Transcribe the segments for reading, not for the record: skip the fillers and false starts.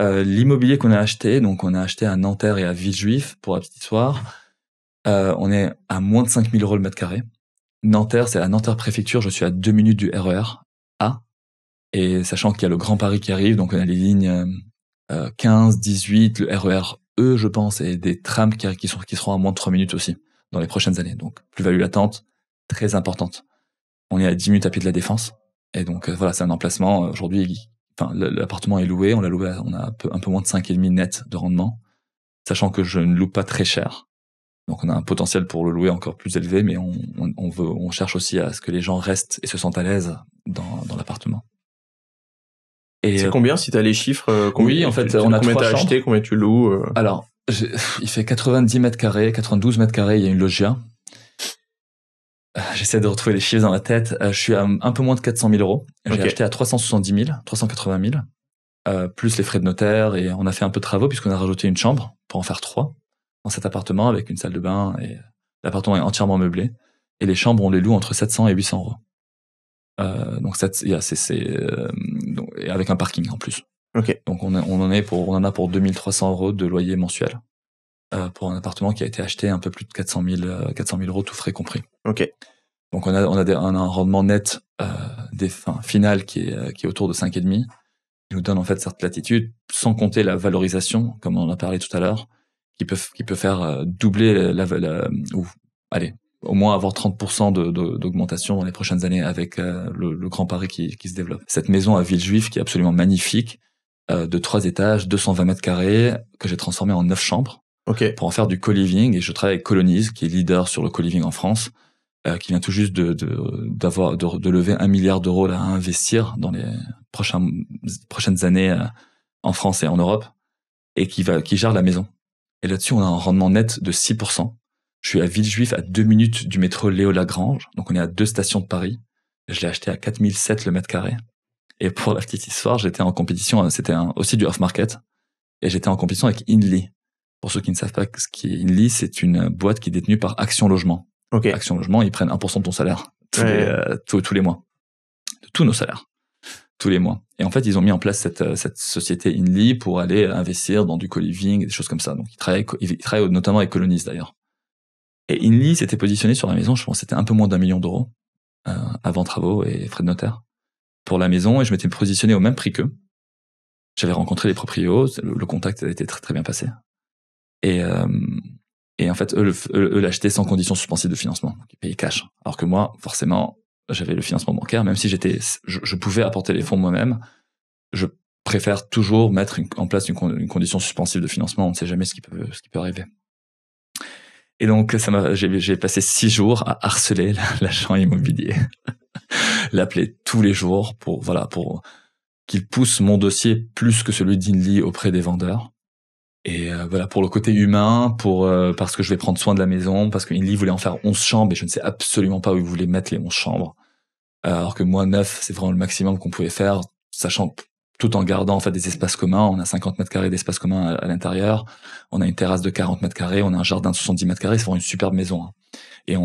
L'immobilier qu'on a acheté, donc on a acheté à Nanterre et à Villejuif, pour la petite histoire, on est à moins de 5 000 € le mètre carré. Nanterre, c'est à Nanterre Préfecture, je suis à 2 minutes du RER A, et sachant qu'il y a le Grand Paris qui arrive, donc on a les lignes 15, 18, le RER E, je pense, et des trams qui seront à moins de 3 minutes aussi, dans les prochaines années. Donc, plus-value latente, très importante. On est à 10 minutes à pied de la Défense, et donc voilà, c'est un emplacement, aujourd'hui, l'appartement est loué, on a un peu moins de 5,5 net de rendement, sachant que je ne loue pas très cher. Donc on a un potentiel pour le louer encore plus élevé, mais on cherche aussi à ce que les gens restent et se sentent à l'aise dans l'appartement. Et c'est combien si t'as les chiffres? Oui, en fait, on a 3 chambres. Combien t'as acheté, combien tu loues? Alors, il fait 90 mètres carrés, 92 mètres carrés, il y a une loggia. J'essaie de retrouver les chiffres dans la tête. Je suis à un peu moins de 400 000 €. J'ai acheté à 370 000, 380 000, plus les frais de notaire, et on a fait un peu de travaux puisqu'on a rajouté une chambre pour en faire 3 dans cet appartement avec une salle de bain, et l'appartement est entièrement meublé, et les chambres on les loue entre 700 et 800 €. Donc et avec un parking en plus. Ok. Donc on en a pour 2300 € de loyer mensuel pour un appartement qui a été acheté un peu plus de 400 000 € tout frais compris. Ok. Donc on a un rendement net final qui est autour de 5,5, qui nous donne en fait cette latitude, sans compter la valorisation, comme on en a parlé tout à l'heure, qui peut faire doubler au moins avoir 30% d'augmentation dans les prochaines années avec le Grand Paris qui se développe. Cette maison à Villejuif qui est absolument magnifique, de 3 étages, 220 mètres carrés, que j'ai transformé en 9 chambres pour en faire du co-living, et je travaille avec Colonize, qui est leader sur le co-living en France, qui vient tout juste de lever 1 milliard d'euros là, à investir dans les prochaines années en France et en Europe, et qui gère la maison. Et là-dessus, on a un rendement net de 6%. Je suis à Villejuif, à 2 minutes du métro Léo-Lagrange, donc on est à 2 stations de Paris. Je l'ai acheté à 4 700 € le mètre carré. Et pour la petite histoire, j'étais en compétition, c'était aussi du off-market, et j'étais en compétition avec Inly. Pour ceux qui ne savent pas ce qui est Inly, c'est une boîte qui est détenue par Action Logement. Okay. Action Logement, ils prennent 1% de ton salaire tous les mois, de tous nos salaires, tous les mois. Et en fait, ils ont mis en place cette société Inly pour aller investir dans du co-living et des choses comme ça. Donc, ils travaillent notamment avec Colonize d'ailleurs. Et Inly s'était positionné sur la maison, je pense que c'était un peu moins d'1 million d'euros avant travaux et frais de notaire pour la maison, et je m'étais positionné au même prix qu'eux. J'avais rencontré les proprios, le contact avait été très très bien passé. Et en fait, eux l'achetaient sans condition suspensive de financement, donc ils payaient cash. Alors que moi, forcément, j'avais le financement bancaire, même si je pouvais apporter les fonds moi-même. Je préfère toujours mettre en place une condition suspensive de financement. On ne sait jamais ce qui peut arriver. Et donc, j'ai passé 6 jours à harceler l'agent immobilier, l'appeler tous les jours pour qu'il pousse mon dossier plus que celui d'Inly auprès des vendeurs. Et pour le côté humain, parce que je vais prendre soin de la maison, parce que Inly voulait en faire 11 chambres, et je ne sais absolument pas où ils voulaient mettre les 11 chambres. Alors que moi, 9, c'est vraiment le maximum qu'on pouvait faire, sachant tout en gardant en fait des espaces communs. On a 50 mètres carrés d'espace commun à l'intérieur. On a une terrasse de 40 mètres carrés. On a un jardin de 70 mètres carrés. C'est vraiment une superbe maison. Hein. Et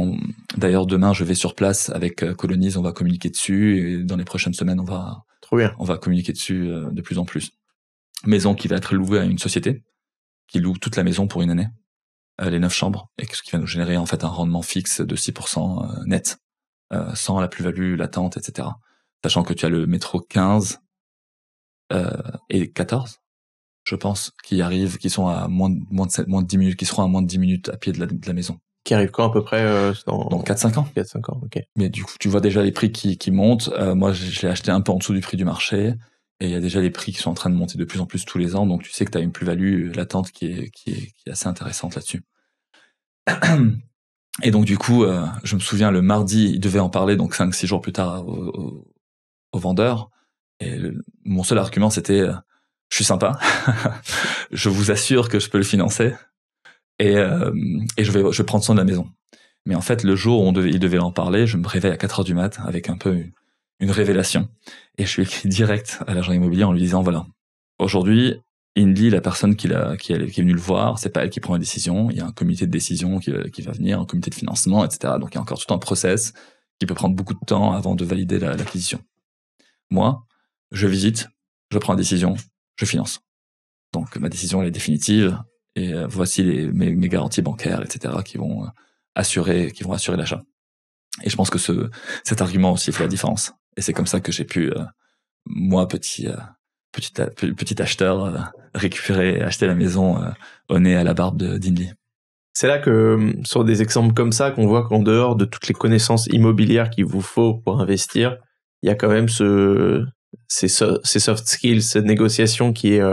d'ailleurs, demain, je vais sur place avec Colonize. On va communiquer dessus. Et dans les prochaines semaines, on va communiquer dessus de plus en plus. Maison qui va être louée à une société qui loue toute la maison pour une année, les 9 chambres, et ce qui va nous générer en fait un rendement fixe de 6% net, sans la plus-value latente, etc. Sachant que tu as le métro 15 et 14, je pense, qui sont à moins de 10 minutes, qui seront à moins de 10 minutes à pied de la maison. Qui arrive quand à peu près dans 4-5 ans. 4-5 ans, ok. Mais du coup, tu vois déjà les prix qui montent. Moi, je l'ai acheté un peu en dessous du prix du marché. Et il y a déjà les prix qui sont en train de monter de plus en plus tous les ans. Donc, tu sais que tu as une plus-value latente qui est assez intéressante là-dessus. Et donc, du coup, je me souviens, le mardi, il devait en parler, donc 5-6 jours plus tard, au vendeur. Et mon seul argument, c'était je suis sympa. Je vous assure que je peux le financer. Et je vais prendre soin de la maison. Mais en fait, le jour où il devait en parler, je me réveille à 4h du mat avec un peu une révélation. Et je suis écrit direct à l'agent immobilier en lui disant, voilà, aujourd'hui, Inly, la personne qui est venue le voir, c'est pas elle qui prend la décision. Il y a un comité de décision qui va venir, un comité de financement, etc. Donc il y a encore tout un process qui peut prendre beaucoup de temps avant de valider l'acquisition. Moi, je visite, je prends la décision, je finance. Donc ma décision elle est définitive et voici mes garanties bancaires, etc. qui vont assurer l'achat. Et je pense que cet argument aussi fait la différence. Et c'est comme ça que j'ai pu moi petit acheteur acheter la maison au nez à la barbe d'Inly. C'est là que sur des exemples comme ça qu'on voit qu'en dehors de toutes les connaissances immobilières qu'il vous faut pour investir, il y a quand même ces soft skills, cette négociation qui est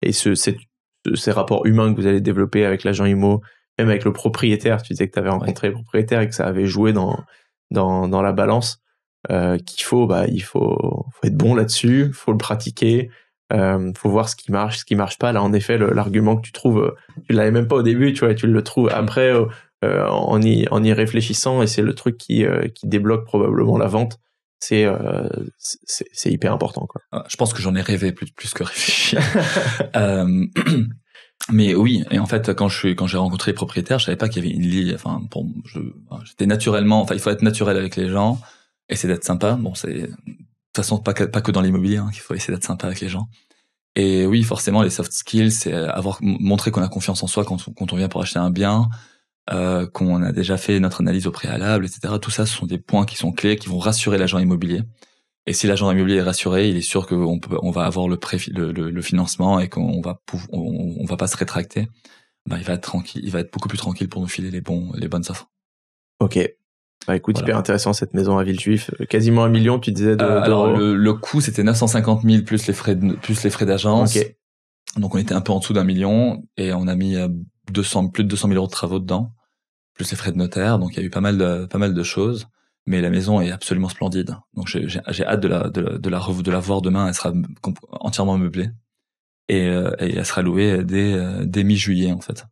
et ces rapports humains que vous allez développer avec l'agent IMO, même avec le propriétaire. Tu disais que tu avais rencontré le propriétaire et que ça avait joué dans la balance. Qu'il faut être bon là-dessus, faut le pratiquer, faut voir ce qui marche pas. Là, en effet, l'argument que tu trouves, tu l'avais même pas au début, tu vois, tu le trouves après en y réfléchissant, et c'est le truc qui débloque probablement la vente. C'est hyper important, quoi. Je pense que j'en ai rêvé plus que réfléchi. Mais oui, et en fait, quand j'ai rencontré les propriétaires, je savais pas qu'il y avait une ligne. Enfin, j'étais naturellement. Enfin, il faut être naturel avec les gens, essayer d'être sympa. Bon, c'est de toute façon pas que dans l'immobilier qu'il faut essayer d'être sympa avec les gens. Et oui, forcément, les soft skills, c'est montrer qu'on a confiance en soi quand on vient pour acheter un bien, qu'on a déjà fait notre analyse au préalable, etc. Tout ça, ce sont des points qui sont clés, qui vont rassurer l'agent immobilier. Et si l'agent immobilier est rassuré, il est sûr qu'on va avoir le financement et qu'on va pas se rétracter. Ben, il va être tranquille, il va être beaucoup plus tranquille pour nous filer les bonnes offres. Ok. Bah écoute, voilà. Hyper intéressant cette maison à Villejuif. Quasiment 1 million, tu disais d'euros. Alors le coût c'était 950 000 plus les frais d'agence. Okay. Donc on était un peu en dessous d'1 million et on a mis plus de 200 000 euros de travaux dedans, plus les frais de notaire. Donc il y a eu pas mal de choses. Mais la maison est absolument splendide. Donc j'ai hâte de la voir demain. Elle sera entièrement meublée et elle sera louée dès mi-juillet en fait.